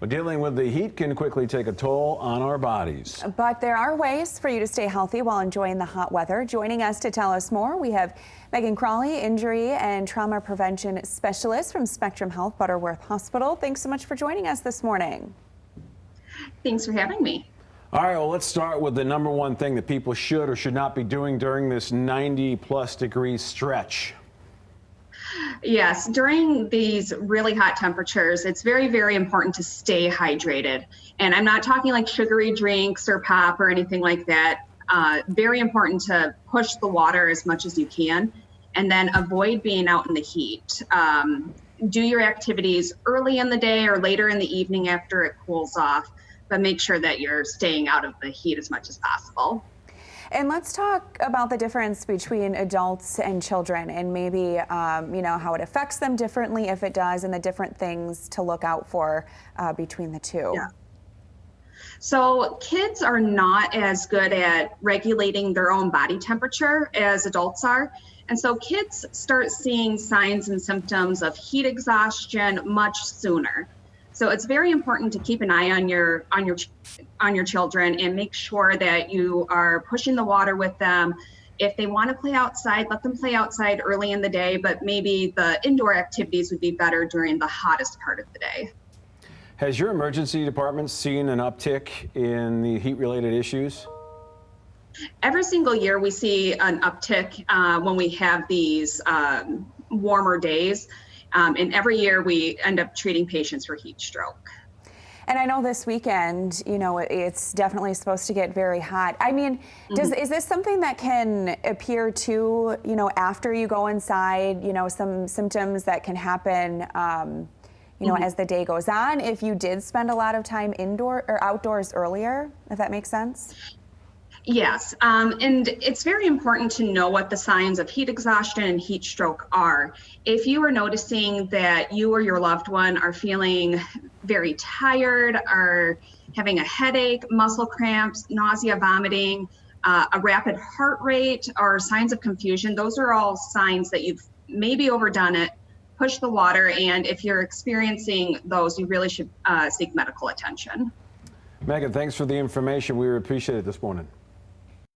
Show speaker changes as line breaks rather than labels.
Well, dealing with the heat can quickly take a toll on our bodies.
But there are ways for you to stay healthy while enjoying the hot weather. Joining us to tell us more, we have Megan Crawley, injury and trauma prevention specialist from Spectrum Health Butterworth Hospital. Thanks so much for joining us this morning.
Thanks for having me.
All right, well, let's start with the number one thing that people should or should not be doing during this 90+ degree stretch.
Yes, during these really hot temperatures, it's very, very important to stay hydrated. And I'm not talking like sugary drinks or pop or anything like that. Very important to push the water as much as you can, and then avoid being out in the heat. Do your activities early in the day or later in the evening after it cools off, but make sure that you're staying out of the heat as much as possible.
And let's talk about the difference between adults and children, and maybe how it affects them differently if it does, and the different things to look out for between the two.
Yeah. So kids are not as good at regulating their own body temperature as adults are. And so kids start seeing signs and symptoms of heat exhaustion much sooner. So it's very important to keep an eye on your children and make sure that you are pushing the water with them. If they want to play outside, let them play outside early in the day, but maybe the indoor activities would be better during the hottest part of the day.
Has your emergency department seen an uptick in the heat-related issues?
Every single year we see an uptick when we have these warmer days. And every year we end up treating patients for heat stroke.
And I know this weekend, it's definitely supposed to get very hot. I mean, is this something that can appear too, after you go inside, some symptoms that can happen, as the day goes on, if you did spend a lot of time indoor or outdoors earlier, if that makes sense?
Yes, and it's very important to know what the signs of heat exhaustion and heat stroke are. If you are noticing that you or your loved one are feeling very tired, are having a headache, muscle cramps, nausea, vomiting, a rapid heart rate, or signs of confusion, those are all signs that you've maybe overdone it. Push the water, and if you're experiencing those, you really should seek medical attention.
Megan, thanks for the information. We appreciate it this morning.